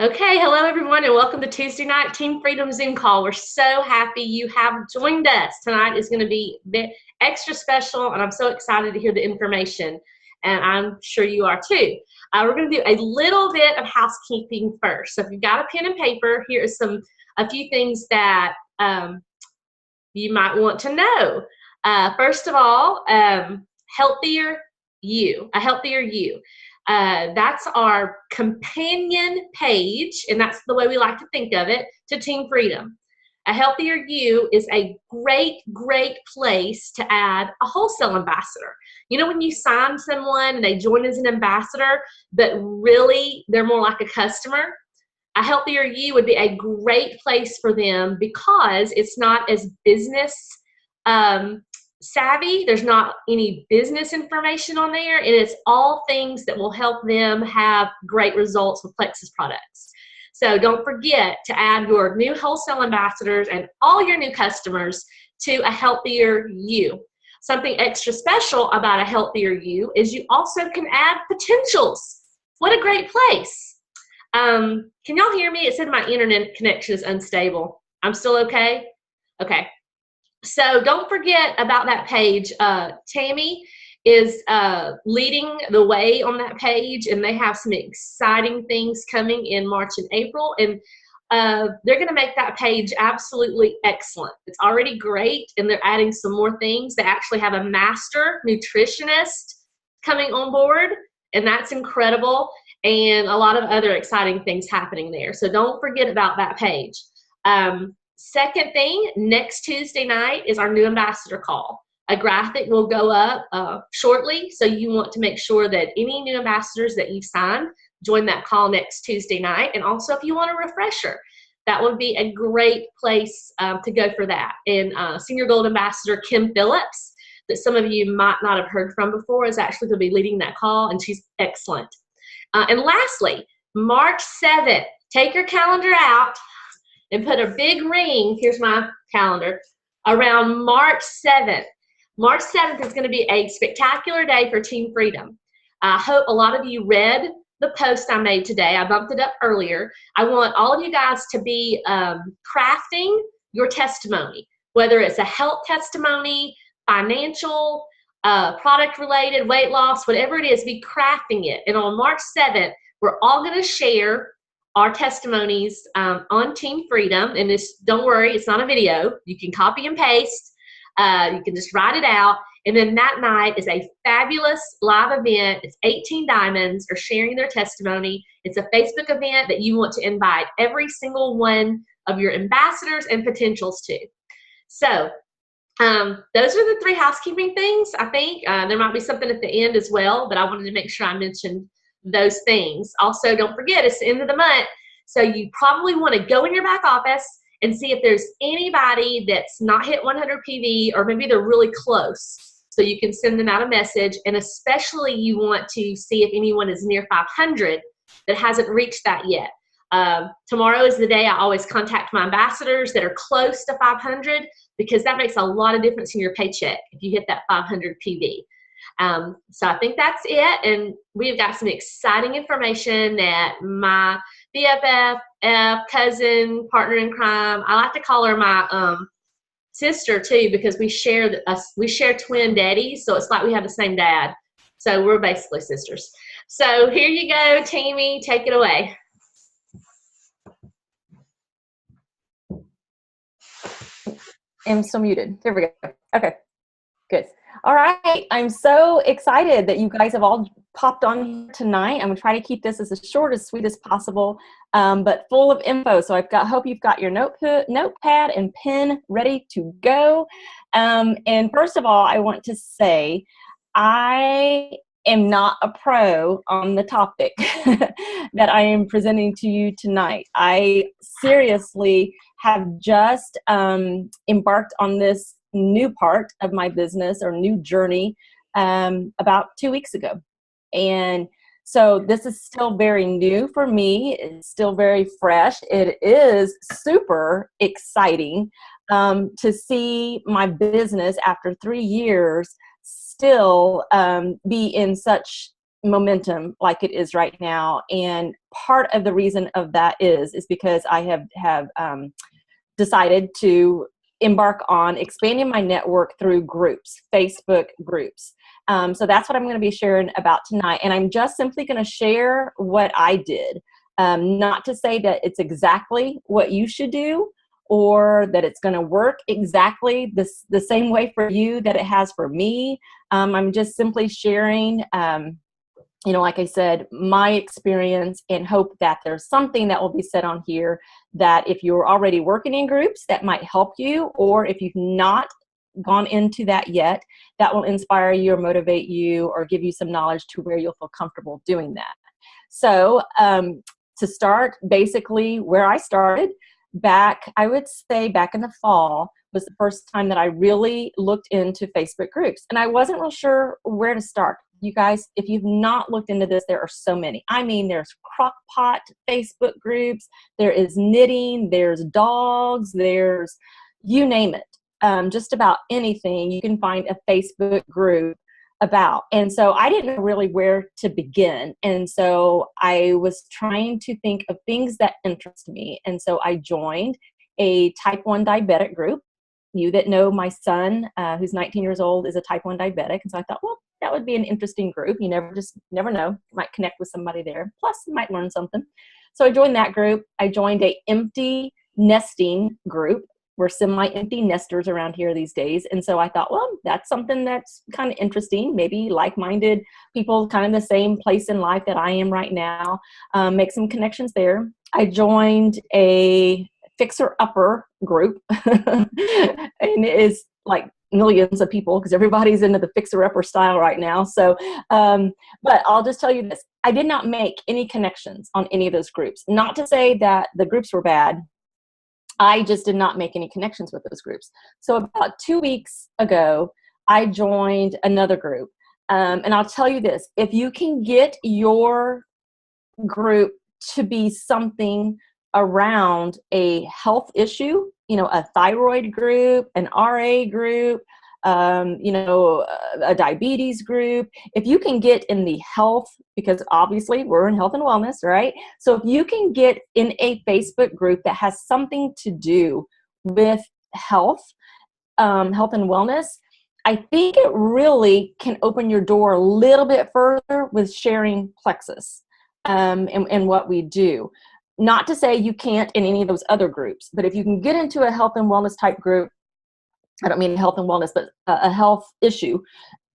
Okay, hello everyone, and welcome to Tuesday night Team Freedom Zoom call. We're so happy you have joined us. Tonight is going to be extra special, and I'm so excited to hear the information, and I'm sure you are too. We're going to do a little bit of housekeeping first. So if you've got a pen and paper, here is a few things that you might want to know. First of all, healthier you, a healthier you. That's our companion page, and that's the way we like to think of it, to Team Freedom. A healthier you is a great place to add a wholesale ambassador. You know, when you sign someone and they join as an ambassador, but really they're more like a customer, a healthier you would be a great place for them because it's not as business savvy. There's not any business information on there, and it's all things that will help them have great results with Plexus products. So don't forget to add your new wholesale ambassadors and all your new customers to a healthier you. Something extra special about a healthier you is you also can add potentials. What a great place. Can y'all hear me? It said my internet connection is unstable. I'm still okay? Okay. So don't forget about that page. Tammy is leading the way on that page, and they have some exciting things coming in March and April, and they're going to make that page absolutely excellent. It's already great, and they're adding some more things. They actually have a master nutritionist coming on board, and that's incredible, and a lot of other exciting things happening there. So don't forget about that page. Second thing, next Tuesday night is our new ambassador call. A graphic will go up shortly, so you want to make sure that any new ambassadors that you've signed join that call next Tuesday night. And also, if you want a refresher, that would be a great place to go for that. And Senior Gold Ambassador Kim Phillips, that some of you might not have heard from before, is actually going to be leading that call, and she's excellent. And lastly, March 7th, take your calendar out and put a big ring, here's my calendar, around March 7th. March 7th is going to be a spectacular day for Team Freedom. I hope a lot of you read the post I made today. I bumped it up earlier. I want all of you guys to be crafting your testimony, whether it's a health testimony, financial, product related, weight loss, whatever it is, be crafting it. And on March 7th, we're all going to share our testimonies on Team Freedom. And this, don't worry, it's not a video. You can copy and paste. You can just write it out. And then that night is a fabulous live event. It's 18 Diamonds are sharing their testimony. It's a Facebook event that you want to invite every single one of your ambassadors and potentials to. So those are the three housekeeping things, I think. There might be something at the end as well, but I wanted to make sure I mentioned those things. Also, don't forget, it's the end of the month, so you probably want to go in your back office and see if there's anybody that's not hit 100 PV, or maybe they're really close, so you can send them out a message. And especially you want to see if anyone is near 500 that hasn't reached that yet. Tomorrow is the day I always contact my ambassadors that are close to 500, because that makes a lot of difference in your paycheck if you hit that 500 PV. So I think that's it, and we've got some exciting information that my BFF, cousin, partner in crime, I like to call her my sister too, because we share twin daddies, so it's like we have the same dad. So we're basically sisters. So here you go, Tammy, take it away. I'm still muted. There we go. Okay, good. All right, I'm so excited that you guys have all popped on here tonight. I'm gonna try to keep this as short, as sweet as possible, but full of info. So hope you've got your notepad and pen ready to go. And first of all, I want to say I am not a pro on the topic that I am presenting to you tonight. I seriously have just embarked on this new part of my business, or new journey, about 2 weeks ago. And so this is still very new for me. It's still very fresh. It is super exciting to see my business after 3 years still be in such momentum like it is right now. And part of the reason of that is because I have decided to embark on expanding my network through groups, Facebook groups. So that's what I'm going to be sharing about tonight. And I'm just simply going to share what I did. Not to say that it's exactly what you should do, or that it's going to work exactly the same way for you that it has for me. I'm just simply sharing, like I said, my experience, and hope that there's something that will be said on here that if you're already working in groups, that might help you, or if you've not gone into that yet, that will inspire you or motivate you or give you some knowledge to where you'll feel comfortable doing that. So to start, basically where I started back, I would say back in the fall was the first time that I really looked into Facebook groups. And I wasn't real sure where to start. You guys, if you've not looked into this, there are so many. I mean, there's crock pot Facebook groups, there is knitting, there's dogs, there's you name it. Just about anything you can find a Facebook group about. And so I didn't know really where to begin. And so I was trying to think of things that interest me. And so I joined a type 1 diabetic group. You that know my son, who's 19 years old, is a type 1 diabetic. And so I thought, well, that would be an interesting group. You never know. You might connect with somebody there. Plus, you might learn something. So I joined that group. I joined a empty nesting group. We're semi-empty nesters around here these days. And so I thought, well, that's something that's kind of interesting. Maybe like-minded people kind of in the same place in life that I am right now. Make some connections there. I joined a fixer-upper group. And it is like millions of people because everybody's into the fixer-upper style right now. So, but I'll just tell you this. I did not make any connections on any of those groups. Not to say that the groups were bad. I just did not make any connections with those groups. So about 2 weeks ago, I joined another group. And I'll tell you this, if you can get your group to be something around a health issue, a thyroid group, an RA group, a diabetes group, if you can get in the health, because obviously we're in health and wellness, right? So if you can get in a Facebook group that has something to do with health, health and wellness, I think it really can open your door a little bit further with sharing Plexus and what we do. Not to say you can't in any of those other groups, but if you can get into a health and wellness type group, I don't mean health and wellness, but a health issue,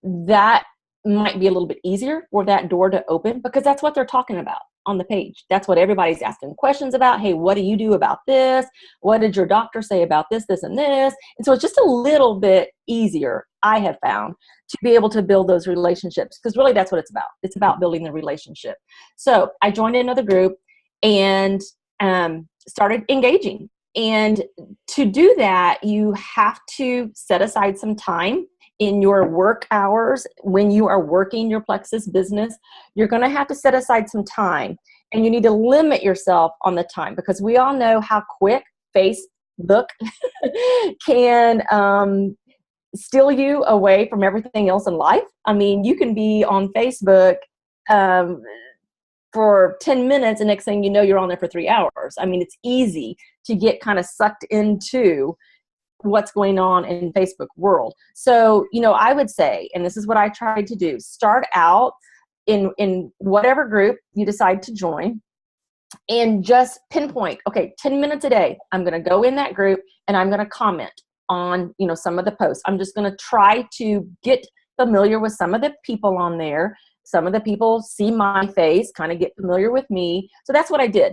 that might be a little bit easier for that door to open because that's what they're talking about on the page. That's what everybody's asking questions about. Hey, what do you do about this? What did your doctor say about this, this, and this? And so it's just a little bit easier, I have found, to be able to build those relationships because really that's what it's about. It's about building the relationship. So I joined another group and started engaging. And to do that, you have to set aside some time in your work hours when you are working your Plexus business. You're going to have to set aside some time, and you need to limit yourself on the time because we all know how quick Facebook can steal you away from everything else in life. I mean, you can be on Facebook for 10 minutes, and next thing you know, you're on there for 3 hours. I mean, it's easy to get kind of sucked into what's going on in Facebook world. So, I would say, and this is what I tried to do, start out in whatever group you decide to join and just pinpoint, okay, 10 minutes a day, I'm going to go in that group and I'm going to comment on, some of the posts. I'm just going to try to get familiar with some of the people on there. Some of the people see my face, kind of get familiar with me. So that's what I did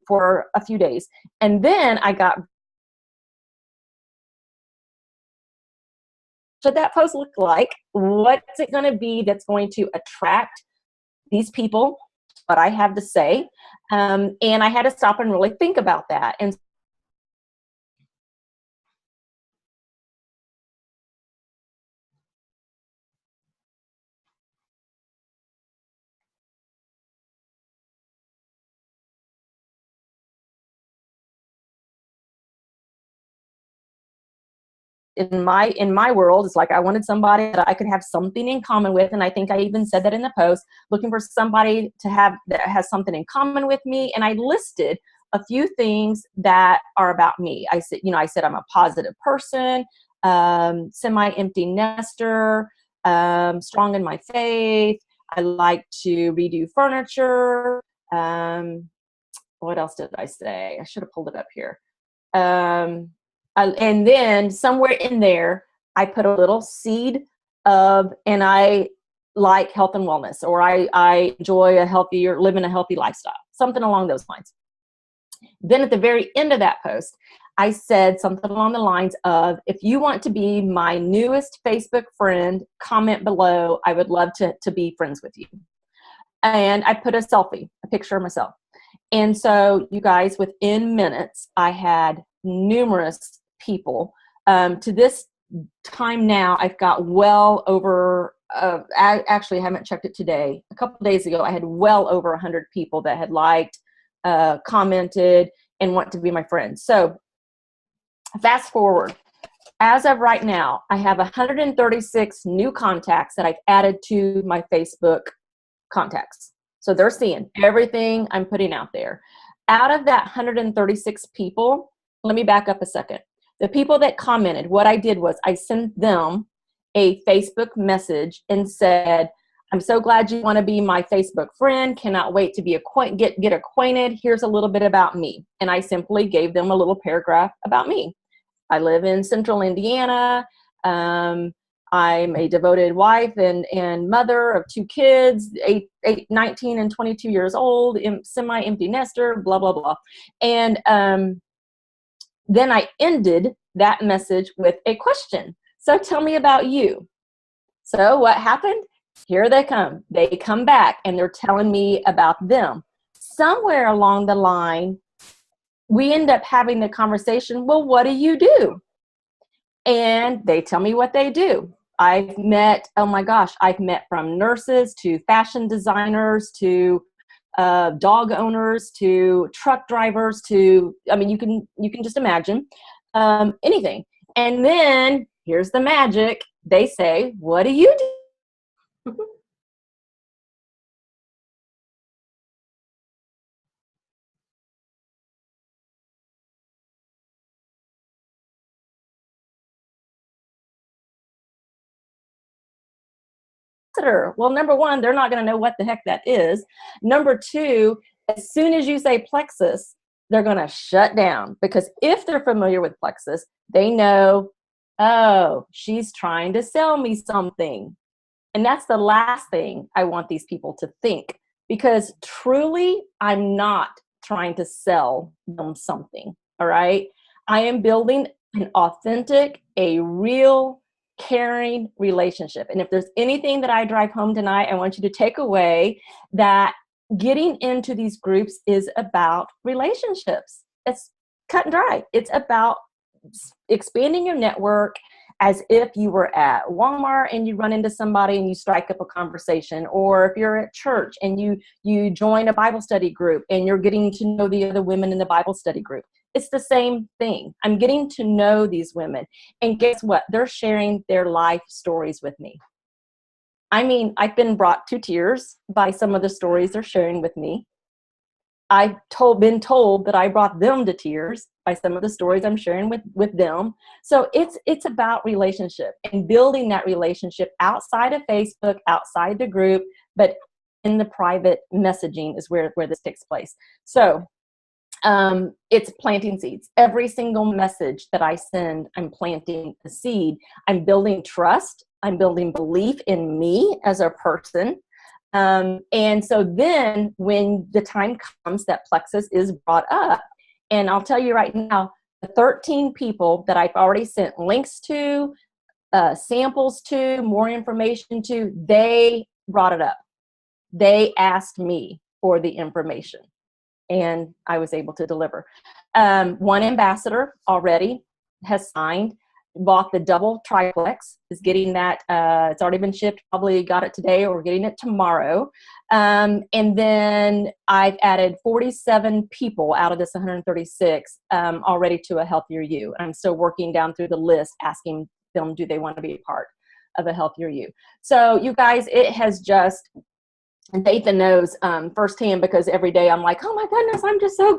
for a few days. And then I got, should that post look like? What's it going to be that's going to attract these people, what I have to say? And I had to stop and really think about that. And in my world, it's like I wanted somebody that I could have something in common with. And I think I even said that in the post, looking for somebody to have that has something in common with me. And I listed a few things that are about me. I said I'm a positive person, semi-empty nester, strong in my faith. I like to redo furniture. What else did I say? I should have pulled it up here. And then somewhere in there, I put a little seed of, and I like health and wellness, or I enjoy living a healthy lifestyle, something along those lines. Then at the very end of that post, I said something along the lines of, if you want to be my newest Facebook friend, comment below. I would love to be friends with you. And I put a selfie, a picture of myself. And so you guys, within minutes, I had numerous people. To this time now, I've got well over, actually I haven't checked it today. A couple of days ago, I had well over 100 people that had liked, commented, and want to be my friends. So fast forward. As of right now, I have 136 new contacts that I've added to my Facebook contacts. So they're seeing everything I'm putting out there. Out of that 136 people, let me back up a second. The people that commented, what I did was I sent them a Facebook message and said, I'm so glad you want to be my Facebook friend. Cannot wait to be get acquainted. Here's a little bit about me. And I simply gave them a little paragraph about me. I live in Central Indiana. I'm a devoted wife and mother of 2 kids, 19 and 22 years old, semi-empty nester, blah, blah, blah. And then I ended that message with a question. So tell me about you. So what happened? Here they come. They come back and they're telling me about them. Somewhere along the line, we end up having the conversation, well, what do you do? And they tell me what they do. I've met, oh my gosh, I've met from nurses to fashion designers to dog owners to truck drivers to, I mean, you can just imagine anything. And then here's the magic. They say, what do you do? Well, number one, they're not going to know what the heck that is. Number two, as soon as you say plexus, they're going to shut down, because if they're familiar with plexus, they know, oh, she's trying to sell me something. And that's the last thing I want these people to think, because truly, I'm not trying to sell them something. All right. I am building an authentic, a real, caring relationship. And if there's anything that I drive home tonight, I want you to take away that getting into these groups is about relationships. It's cut and dry. It's about expanding your network, as if you were at Walmart and you run into somebody and you strike up a conversation, or if you're at church and you join a Bible study group and you're getting to know the other women in the Bible study group. It's the same thing. I'm getting to know these women. And guess what? They're sharing their life stories with me. I mean, I've been brought to tears by some of the stories they're sharing with me. I've been told that I brought them to tears by some of the stories I'm sharing with them. So it's about relationship and building that relationship outside of Facebook, outside the group, but in the private messaging is where this takes place. So it's planting seeds. Every single message that I send, I'm planting a seed. I'm building trust. I'm building belief in me as a person. And so then when the time comes that plexus is brought up, and I'll tell you right now, the 13 people that I've already sent links to, samples to, more information to, they brought it up. They asked me for the information, and I was able to deliver. One ambassador already has signed, bought the double triplex, is getting that. It's already been shipped, probably got it today or getting it tomorrow. And then I've added 47 people out of this 136 already to a Healthier You. I'm still working down through the list, asking them, do they want to be a part of a Healthier You? So you guys, it has just, Dathan knows firsthand, because every day I'm like, oh my goodness, I'm just so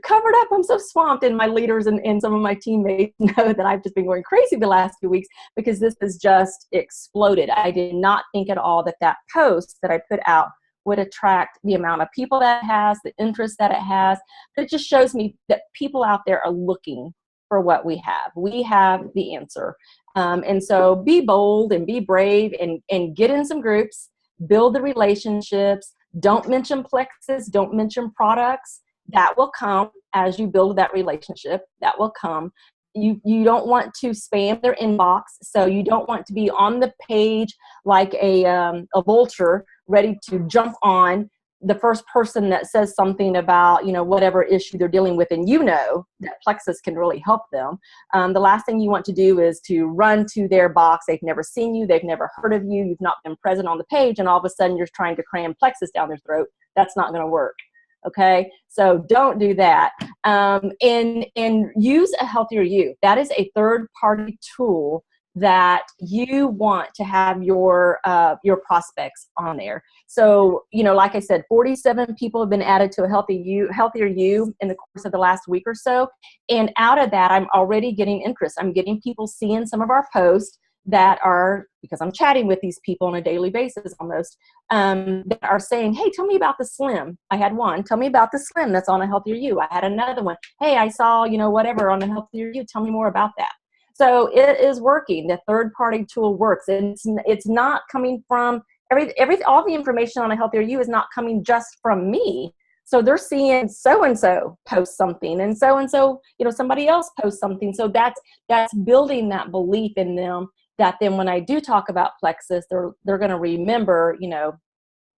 covered up. I'm so swamped. And my leaders and some of my teammates know that I've just been going crazy the last few weeks because this has just exploded. I did not think at all that that post that I put out would attract the amount of people that it has, the interest that it has. It just shows me that people out there are looking for what we have. We have the answer. And so be bold and be brave and get in some groups. Build the relationships. Don't mention Plexus. Don't mention products. That will come as you build that relationship. That will come. You don't want to spam their inbox. So you don't want to be on the page like a vulture ready to jump on the first person that says something about, whatever issue they're dealing with, and that Plexus can really help them. The last thing you want to do is to run to their box. They've never seen you. They've never heard of you. You've not been present on the page, and all of a sudden you're trying to cram Plexus down their throat. That's not going to work. Okay, so don't do that. And use a Healthier You. That is a third-party tool that you want to have your prospects on there. So, like I said, 47 people have been added to a Healthier You in the course of the last week or so. And out of that, I'm already getting interest. I'm getting people seeing some of our posts that are, because I'm chatting with these people on a daily basis almost, that are saying, hey, tell me about the Slim. I had one. Tell me about the Slim that's on a Healthier You. I had another one. Hey, I saw, whatever on a Healthier You. Tell me more about that. So it is working. The third-party tool works. And it's not coming from all the information on a Healthier You is not coming just from me. So they're seeing so-and-so post something, and so-and-so, somebody else posts something. So that's building that belief in them that then when I do talk about Plexus, they're going to remember,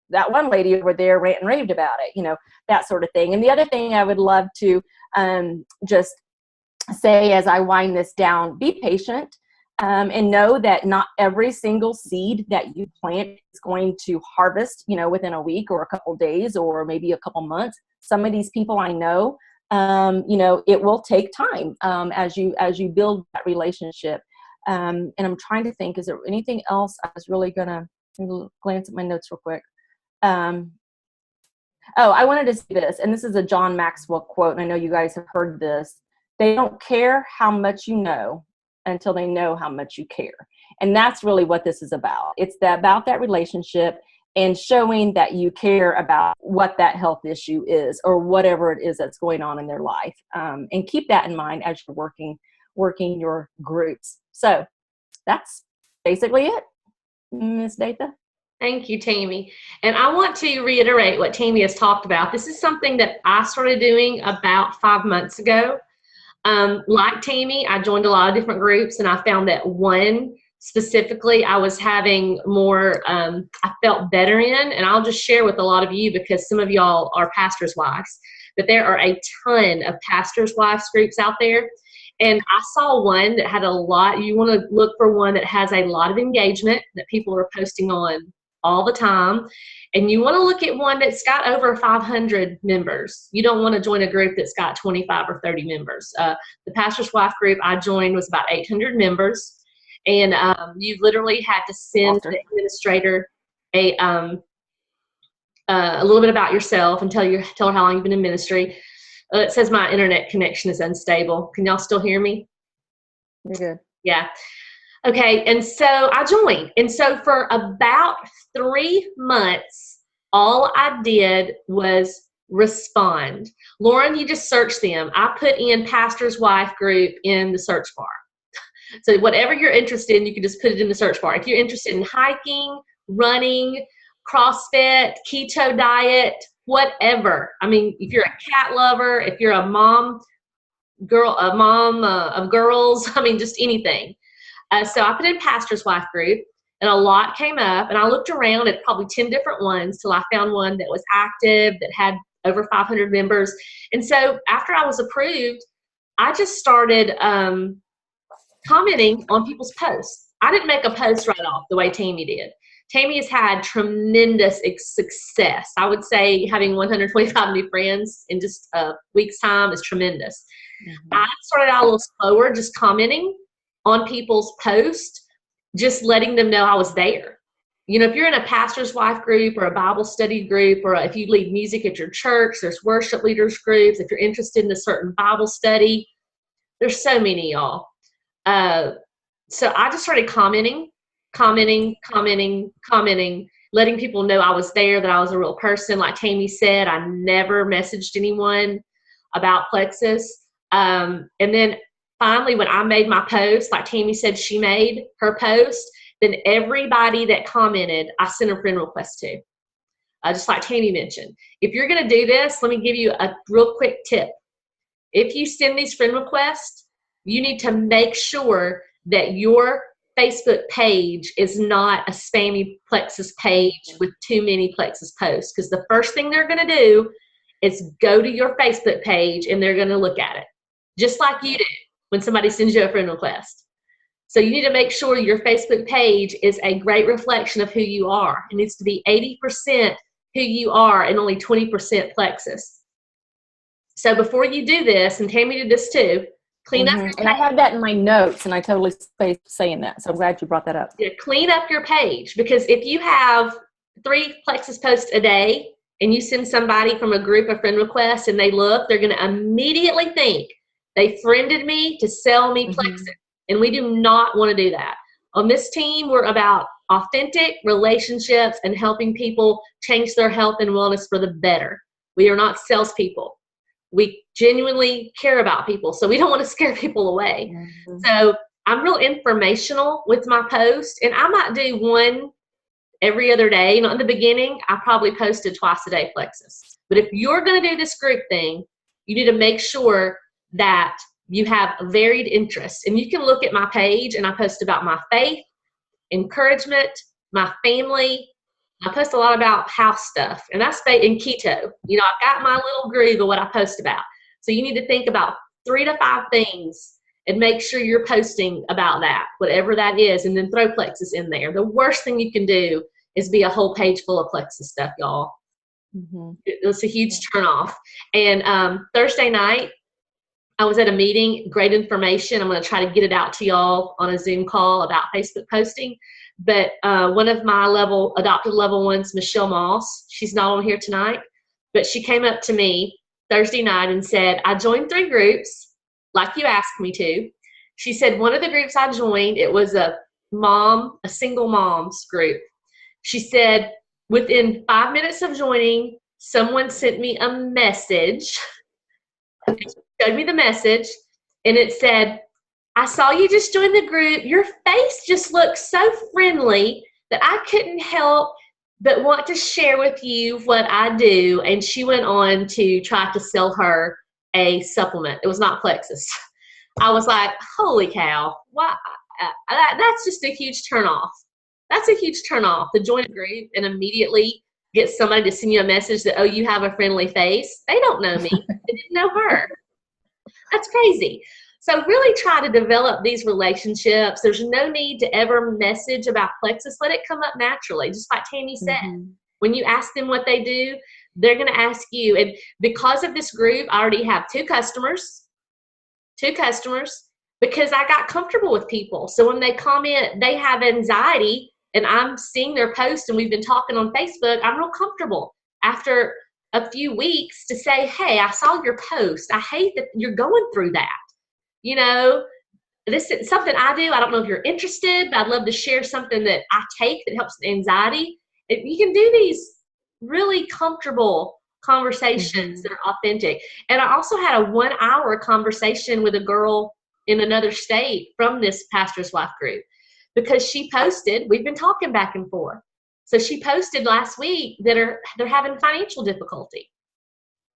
that one lady over there rant and raved about it, that sort of thing. And the other thing I would love to just say as I wind this down, be patient and know that not every single seed that you plant is going to harvest, within a week or a couple days or maybe a couple months. Some of these people I know, it will take time as you build that relationship. And I'm trying to think, is there anything else? I was really going to glance at my notes real quick. I wanted to say this, and this is a John Maxwell quote, and I know you guys have heard this. They don't care how much you know until they know how much you care. And that's really what this is about. It's about that relationship and showing that you care about what that health issue is or whatever it is that's going on in their life. And keep that in mind as you're working your groups. So that's basically it, Ms. Datha. Thank you, Tammy. And I want to reiterate what Tammy has talked about. This is something that I started doing about 5 months ago. Like Tammy, I joined a lot of different groups, and I found that one specifically I was having more, I felt better in, and I'll just share with a lot of you because some of y'all are pastors' wives, but there are a ton of pastors' wives groups out there. And I saw one that had a lot. You want to look for one that has a lot of engagement, that people are posting on all the time. And you want to look at one that's got over 500 members. You don't want to join a group that's got 25 or 30 members. The Pastor's Wife group I joined was about 800 members. And you literally had to send the administrator a little bit about yourself and tell her how long you've been in ministry. It says my internet connection is unstable. Can y'all still hear me? You're good. Yeah. Okay, and so I joined. And so for about 3 months, all I did was respond. Lauren, you just search them. I put in Pastor's Wife group in the search bar. So whatever you're interested in, you can just put it in the search bar. If you're interested in hiking, running, CrossFit, keto diet, whatever. I mean, if you're a cat lover, if you're a mom of girls, I mean, just anything. So I put in Pastor's Wife group, and a lot came up, and I looked around at probably 10 different ones till I found one that was active, that had over 500 members. And so after I was approved, I just started commenting on people's posts. I didn't make a post right off the way Tammy did. Tammy has had tremendous success. I would say having 125 new friends in just a week's time is tremendous. I started out a little slower, just commenting on people's posts, just letting them know I was there. You know, if you're in a pastor's wife group or a Bible study group, or if you lead music at your church, there's worship leaders groups. If you're interested in a certain Bible study, there's so many, y'all. So I just started commenting, letting people know I was there, that I was a real person. Like Tammy said, I never messaged anyone about Plexus. And then finally, when I made my post, like Tammy said she made her post, then everybody that commented, I sent a friend request to. Just like Tammy mentioned. If you're going to do this, let me give you a real quick tip. If you send these friend requests, you need to make sure that your Facebook page is not a spammy Plexus page with too many Plexus posts, because the first thing they're going to do is go to your Facebook page and they're going to look at it, just like you do when somebody sends you a friend request. So you need to make sure your Facebook page is a great reflection of who you are. It needs to be 80% who you are and only 20% Plexus. So before you do this, and Tammy did this too, clean up your page. And I have that in my notes, and I totally spaced saying that. So I'm glad you brought that up. Yeah, clean up your page, because if you have 3 Plexus posts a day and you send somebody from a group a friend request and they look, they're going to immediately think they friended me to sell me Plexus. And we do not want to do that. On this team, we're about authentic relationships and helping people change their health and wellness for the better. We are not salespeople. We genuinely care about people, so we don't want to scare people away. So I'm real informational with my post, and I might do one every other day. You know, in the beginning, I probably posted twice a day Plexus. But if you're going to do this group thing, you need to make sure that you have varied interests. And you can look at my page, and I post about my faith, encouragement, my family. I post a lot about house stuff, and that's in keto. You know, I've got my little groove of what I post about. So you need to think about 3 to 5 things and make sure you're posting about that, whatever that is, and then throw Plexus in there. The worst thing you can do is be a whole page full of Plexus stuff, y'all. It's a huge turnoff. And Thursday night, I was at a meeting, great information. I'm going to try to get it out to y'all on a Zoom call about Facebook posting. But one of my adopted level ones, Michelle Moss, she's not on here tonight, but she came up to me Thursday night and said, I joined 3 groups, like you asked me to. She said, one of the groups I joined, it was a single mom's group. She said, within 5 minutes of joining, someone sent me a message. Showed me the message, and it said, I saw you just join the group. Your face just looks so friendly that I couldn't help but want to share with you what I do. And she went on to try to sell her a supplement. It was not Plexus. I was like, holy cow. Why? That's just a huge turnoff. That's a huge turnoff to join a group and immediately get somebody to send you a message that, oh, you have a friendly face. They don't know me. They didn't know her. That's crazy. So really try to develop these relationships. There's no need to ever message about Plexus. Let it come up naturally, just like Tammy said. When you ask them what they do, they're going to ask you. And because of this group, I already have 2 customers, because I got comfortable with people. So when they comment, they have anxiety, and I'm seeing their post and we've been talking on Facebook, I'm real comfortable after a few weeks to say, hey, I saw your post. I hate that you're going through that. You know, this is something I do. I don't know if you're interested, but I'd love to share something that I take that helps with anxiety. You can do these really comfortable conversations that are authentic. And I also had a 1-hour conversation with a girl in another state from this pastor's wife group, because she posted, we've been talking back and forth. So she posted last week that they're having financial difficulty.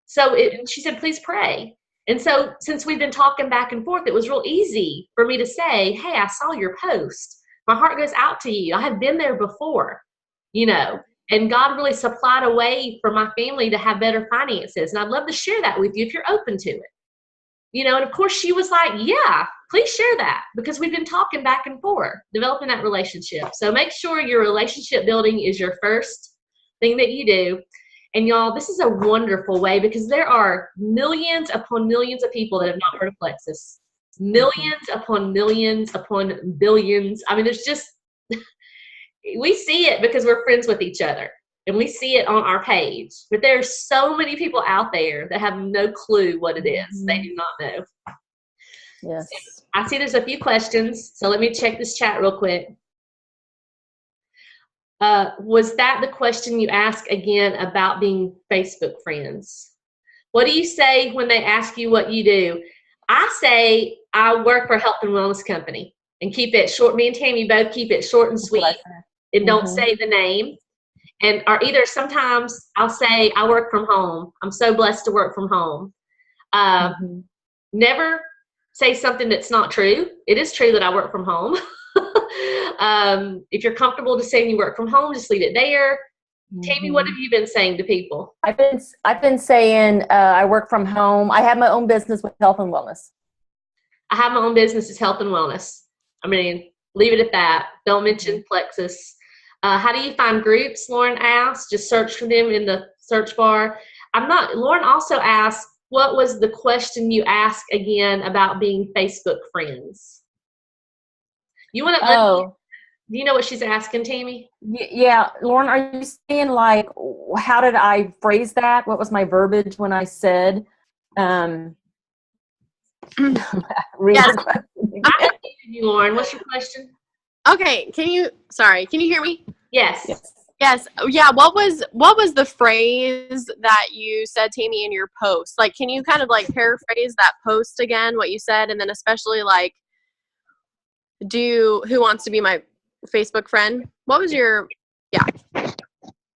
So she said, please pray. And so since we've been talking back and forth, it was real easy for me to say, hey, I saw your post. My heart goes out to you. I have been there before, you know, and God really supplied a way for my family to have better finances. And I'd love to share that with you if you're open to it. You know, and of course she was like, yeah, please share that, because we've been talking back and forth, developing that relationship. So make sure your relationship building is your first thing that you do. And y'all, this is a wonderful way, because there are millions upon millions of people that have not heard of Plexus. Millions upon millions upon billions. I mean, there's just, we see it because we're friends with each other and we see it on our page. But there's so many people out there that have no clue what it is. They do not know. Yes. I see there's a few questions, so let me check this chat real quick. Was that the question you asked again about being Facebook friends? What do you say when they ask you what you do? I say I work for a health and wellness company, and keep it short. Me and Tammy both keep it short and sweet, and don't say the name. And or either sometimes I'll say I work from home. I'm so blessed to work from home. Never say something that's not true. It is true that I work from home. If you're comfortable just saying you work from home, just leave it there. Tammy, what have you been saying to people? I've been saying I work from home. I have my own business with health and wellness. I have my own business is health and wellness. I mean, leave it at that. Don't mention Plexus. How do you find groups? Lauren asked. Just search for them in the search bar. Lauren also asked, what was the question you asked again about being Facebook friends? You want to? Do you know what she's asking, Tammy? Yeah, Lauren, are you saying like, how did I phrase that? What was my verbiage when I said? Yes. You, Lauren, what's your question? Okay, can you hear me? Yes. Yes. Yeah, what was the phrase that you said, Tammy, in your post? Like, can you kind of like paraphrase that post again, what you said, and then especially like, who wants to be my Facebook friend? What was your,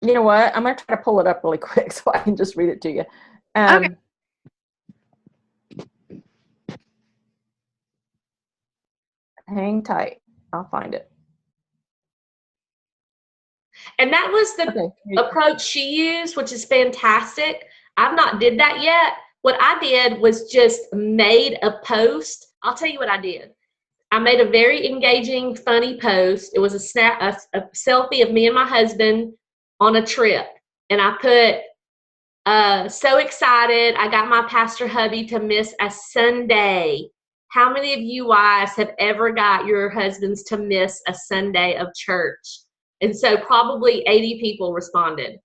You know what? I'm going to try to pull it up really quick so I can just read it to you. Okay. Hang tight. I'll find it. And that was the approach she used, which is fantastic. I've not did that yet. What I did was just made a post. I'll tell you what I did. I made a very engaging, funny post. It was a selfie of me and my husband on a trip. And I put, so excited. I got my pastor hubby to miss a Sunday. How many of you wives have ever got your husbands to miss a Sunday of church? And so probably 80 people responded.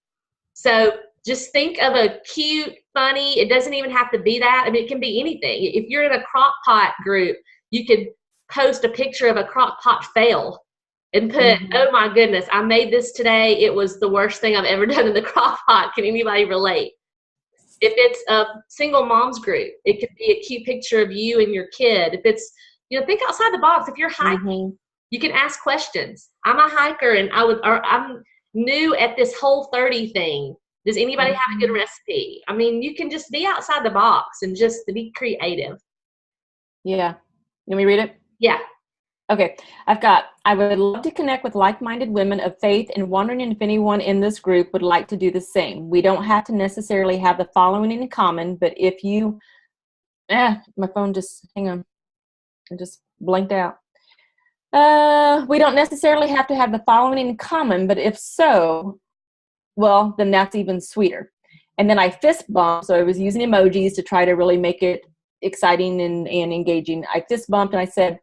So just think of a cute, funny, it doesn't even have to be that. I mean, it can be anything. If you're in a crock pot group, you could post a picture of a crock pot fail and put, oh my goodness, I made this today. It was the worst thing I've ever done in the crock pot. Can anybody relate? If it's a single moms group, it could be a cute picture of you and your kid. If it's, think outside the box. If you're hiking, you can ask questions. I'm a hiker and I'm new at this Whole30 thing. Does anybody have a good recipe? I mean, you can just be outside the box and just be creative. Yeah. Let me read it? Yeah. Okay. I would love to connect with like-minded women of faith and wondering if anyone in this group would like to do the same. We don't have to necessarily have the following in common, but if you, my phone just, hang on. I just blanked out. We don't necessarily have to have the following in common, but if so, well, then that's even sweeter. And then I fist bumped, so I was using emojis to try to really make it exciting and engaging. I fist bumped and I said,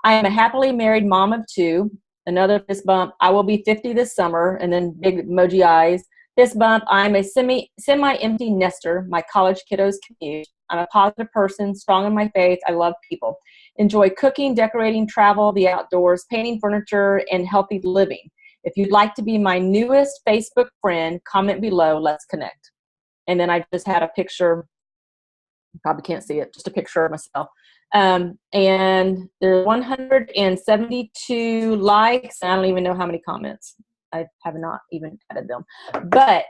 I am a happily married mom of 2. Another fist bump, I will be 50 this summer, and then big emoji eyes. Fist bump, I'm a semi-empty nester. My college kiddos commute. I'm a positive person, strong in my faith. I love people. Enjoy cooking, decorating, travel, the outdoors, painting furniture, and healthy living. If you'd like to be my newest Facebook friend, comment below. Let's connect. And then I just had a picture. You probably can't see it. Just a picture of myself. And there's 172 likes. I don't even know how many comments. I have not even added them. But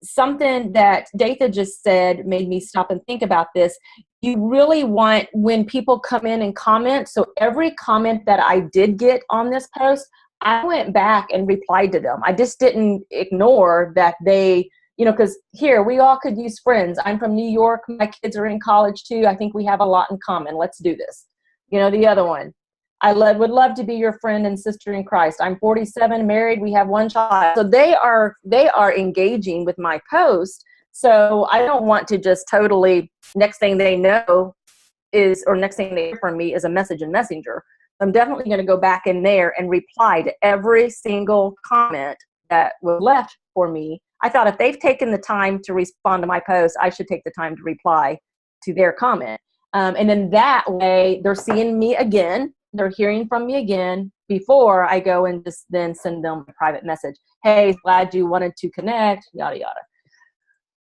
something that Datha just said made me stop and think about this. You really want when people come in and comment. So every comment that I did get on this post, I went back and replied to them. I just didn't ignore that they, because here we all could use friends. I'm from New York. My kids are in college too. I think we have a lot in common. Let's do this. You know, the other one. Would love to be your friend and sister in Christ. I'm 47, married. We have one child. So they are engaging with my post. So I don't want to just totally, next thing they know next thing they hear from me is a message in Messenger. I'm definitely going to go back in there and reply to every single comment that was left for me. I thought if they've taken the time to respond to my post, I should take the time to reply to their comment. And then that way they're seeing me again. They're hearing from me again before I go and just then send them a private message. Hey, glad you wanted to connect, yada, yada.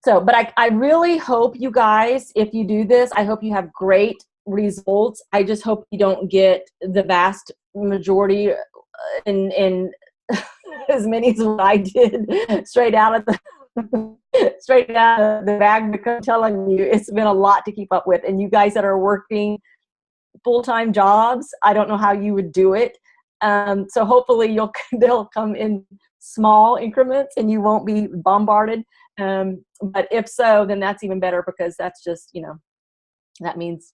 So, but I really hope you guys, if you do this, I hope you have great results. I just hope you don't get the vast majority in as many as I did straight out of the bag, because I'm telling you, it's been a lot to keep up with. And you guys that are working full-time jobs, I don't know how you would do it. So hopefully they'll come in small increments and you won't be bombarded. But if so, then that's even better, because that's just, that means,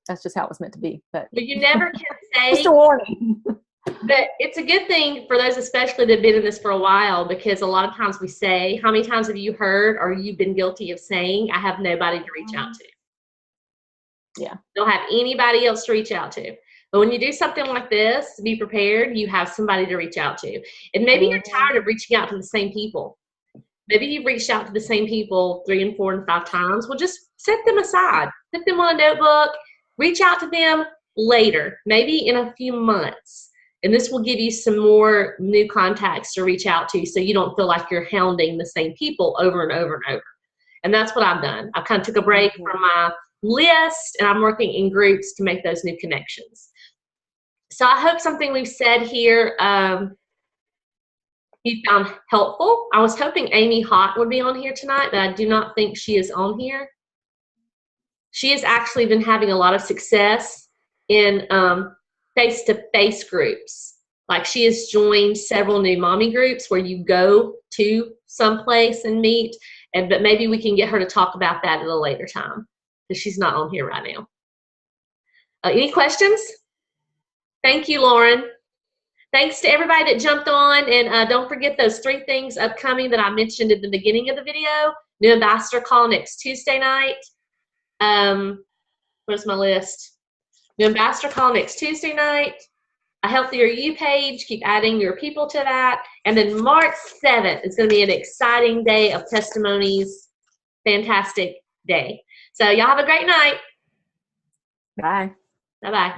that's just how it was meant to be. But you never can say. Just a warning. But it's a good thing for those, especially that have been in this for a while, because a lot of times we say, how many times have you heard or you've been guilty of saying, I have nobody to reach out to? Yeah. Don't have anybody else to reach out to. But when you do something like this, be prepared, you have somebody to reach out to. And maybe you're tired of reaching out to the same people. Maybe you've reached out to the same people 3 and 4 and 5 times. Well, just set them aside. Put them on a notebook. Reach out to them later, maybe in a few months. And this will give you some more new contacts to reach out to, so you don't feel like you're hounding the same people over and over and over. And that's what I've done. I've kind of took a break from my list, and I'm working in groups to make those new connections. So I hope something we've said here you found helpful. I was hoping Amy Hott would be on here tonight, but I do not think she is on here. She has actually been having a lot of success in face-to-face groups. Like, she has joined several new mommy groups where you go to someplace and meet, but maybe we can get her to talk about that at a later time, because she's not on here right now. Any questions? Thank you, Lauren. Thanks to everybody that jumped on, and don't forget those 3 things upcoming that I mentioned at the beginning of the video. New ambassador call next Tuesday night. Where's my list? New ambassador call next Tuesday night. A Healthier You page. Keep adding your people to that. And then March 7th is going to be an exciting day of testimonies. Fantastic day. So y'all have a great night. Bye. Bye-bye.